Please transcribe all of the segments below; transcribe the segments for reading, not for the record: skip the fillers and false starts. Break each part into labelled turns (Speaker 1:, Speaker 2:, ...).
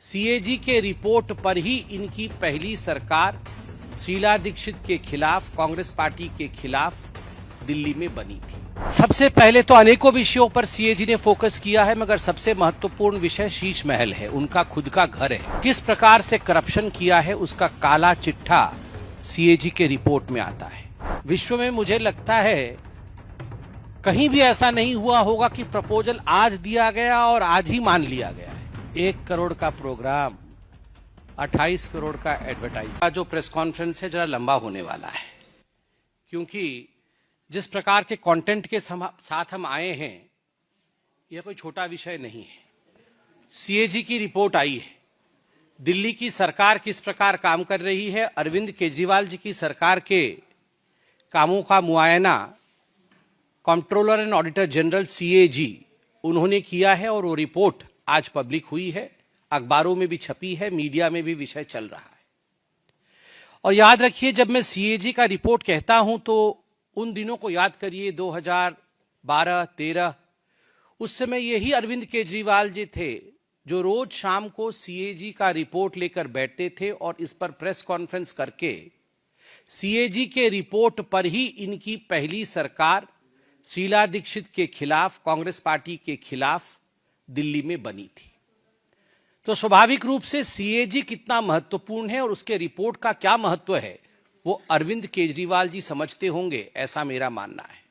Speaker 1: CAG के report पर ही इनकी पहली सरकार शीला दीक्षित के खिलाफ, कांग्रेस पार्टी के खिलाफ दिल्ली में बनी थी। सबसे पहले तो अनेकों विषयों पर सीएजी ने फोकस किया है, मगर सबसे महत्वपूर्ण विषय शीश महल है, उनका खुद का घर है। किस प्रकार से करप्शन किया है उसका काला चिट्ठा सीएजी के रिपोर्ट में आता है। विश्व में मुझे लगता है कहीं भी ऐसा नहीं हुआ होगा कि प्रपोजल आज दिया गया और आज ही मान लिया गया है। 1 करोड़ का प्रोग्राम, 28 करोड़ का एडवर्टाइज का जो प्रेस कॉन्फ्रेंस है जरा लंबा होने वाला है, क्योंकि जिस प्रकार के कंटेंट के साथ हम आए हैं यह कोई छोटा विषय नहीं है। सीएजी की रिपोर्ट आई है, दिल्ली की सरकार किस प्रकार काम कर रही है, अरविंद केजरीवाल जी की सरकार के कामों का मुआयना controller and auditor general CAG उन्होंने किया है और वो रिपोर्ट आज पब्लिक हुई है, अखबारों में भी छपी है, मीडिया में भी विषय चल रहा है। और याद रखिए, जब मैं सीएजी का रिपोर्ट कहता हूं तो उन दिनों को याद करिए, 2012-13, उस समय यही अरविंद केजरीवाल जी थे जो रोज शाम को सीएजी का रिपोर्ट लेकर बैठते थे और इस पर प्रेस कॉन्फ्रेंस करके सीएजी के रिपोर्ट पर ही इनकी पहली सरकार शीला दीक्षित के खिलाफ, कांग्रेस पार्टी के खिलाफ दिल्ली में बनी थी। तो स्वाभाविक रूप से सीएजी कितना महत्वपूर्ण है और उसके रिपोर्ट का क्या महत्व है वो अरविंद केजरीवाल जी समझते होंगे, ऐसा मेरा मानना है।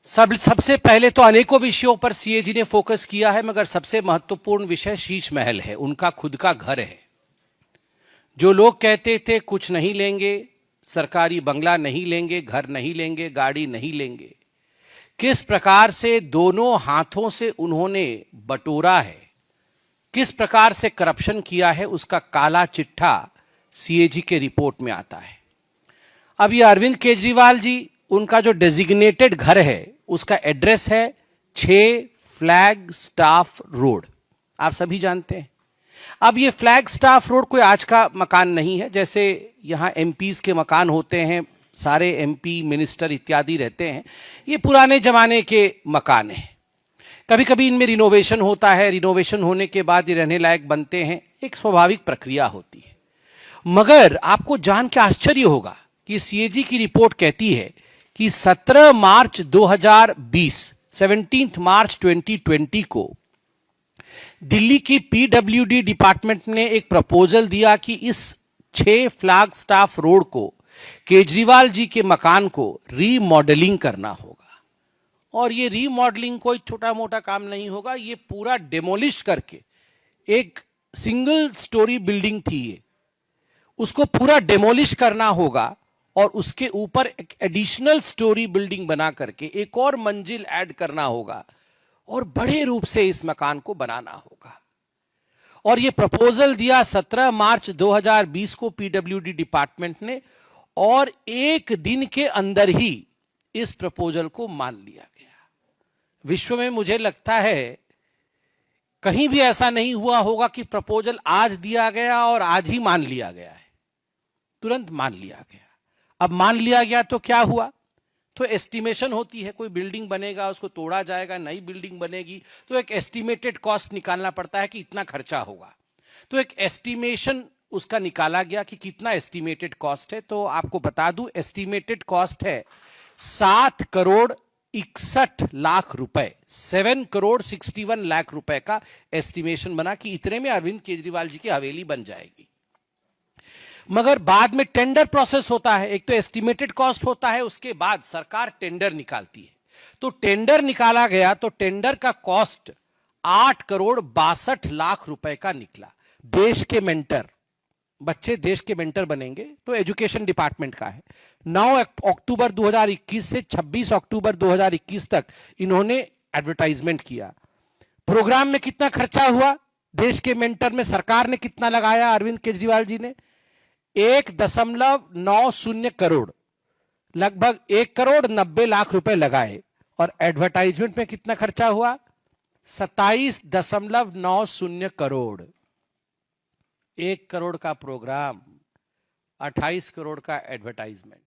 Speaker 1: सबसे पहले तो अनेकों विषयों पर सीएजी ने फोकस किया है, मगर सबसे महत्वपूर्ण विषय शीश महल है, उनका खुद का घर है। जो लोग कहते थे कुछ नहीं लेंगे, सरकारी बंगला नहीं लेंगे, घर नहीं लेंगे, गाड़ी नहीं लेंगे, किस प्रकार से दोनों हाथों से उन्होंने बटोरा है, किस प्रकार से करप्शन किया है उसका काला चिट्ठा सीएजी के रिपोर्ट में आता है। अब ये अरविंद केजरीवाल जी, उनका जो डेजिग्नेटेड घर है उसका एड्रेस है 6 फ्लैग स्टाफ रोड, आप सभी जानते हैं। अब ये फ्लैग स्टाफ रोड कोई आज का मकान नहीं है, जैसे यहां एमपीज के मकान होते हैं, सारे एमपी मिनिस्टर इत्यादि रहते हैं, ये पुराने जमाने के मकान हैं। कभी कभी इनमें रिनोवेशन होता है, रिनोवेशन होने के बाद ये रहने लायक बनते हैं, एक स्वाभाविक प्रक्रिया होती है। मगर आपको जान के आश्चर्य होगा कि सीएजी की रिपोर्ट कहती है कि 17 मार्च 2020, 17 मार्च 2020 को दिल्ली की पीडब्ल्यूडी डिपार्टमेंट ने एक प्रपोजल दिया कि इस 6 फ्लैग स्टाफ रोड को, केजरीवाल जी के मकान को रीमॉडलिंग करना होगा। और ये रीमॉडलिंग कोई छोटा मोटा काम नहीं होगा, ये पूरा डेमोलिश करके, एक सिंगल स्टोरी बिल्डिंग थी ये, उसको पूरा डेमोलिश करना होगा और उसके ऊपर एक एडिशनल स्टोरी बिल्डिंग बना करके एक और मंजिल ऐड करना होगा और बड़े रूप से इस मकान को बनाना होगा। और ये प्रपोजल दिया 17 मार्च 2020 को पीडब्ल्यूडी डिपार्टमेंट ने, और एक दिन के अंदर ही इस प्रपोजल को मान लिया गया। विश्व में मुझे लगता है कहीं भी ऐसा नहीं हुआ होगा कि प्रपोजल आज दिया गया और आज ही मान लिया गया है, तुरंत मान लिया गया। अब मान लिया गया तो क्या हुआ, तो एस्टिमेशन होती है, कोई बिल्डिंग बनेगा, उसको तोड़ा जाएगा, नई बिल्डिंग बनेगी, तो एक एस्टिमेटेड कॉस्ट निकालना पड़ता है कि इतना खर्चा होगा। तो एक एस्टिमेशन उसका निकाला गया कि कितना एस्टिमेटेड कॉस्ट है। तो आपको बता दूं, एस्टिमेटेड कॉस्ट है 7 करोड़ 61 लाख रुपए, 7 करोड़ 61 लाख रुपए का एस्टिमेशन बना कि इतने में अरविंद केजरीवाल जी की हवेली बन जाएगी। मगर बाद में टेंडर प्रोसेस होता है, एक तो एस्टिमेटेड कॉस्ट होता है, उसके बाद सरकार टेंडर निकालती है। तो टेंडर निकाला गया तो टेंडर का कॉस्ट 8 करोड़ 62 लाख रुपए का निकला। देश के मेंटर, बच्चे देश के मेंटर बनेंगे, तो एजुकेशन डिपार्टमेंट का है। 9 अक्टूबर 2021 से 26 अक्टूबर 2021 तक इन्होंने एडवर्टाइजमेंट किया। प्रोग्राम में कितना खर्चा हुआ, देश के मेंटर में सरकार ने कितना लगाया, अरविंद केजरीवाल जी ने 1.90 करोड़, लगभग 1 करोड़ 90 लाख रुपए लगाए। और एडवर्टाइजमेंट में कितना खर्चा हुआ, 27.90 करोड़। 1 करोड़ का प्रोग्राम, 28 करोड़ का एडवर्टाइजमेंट।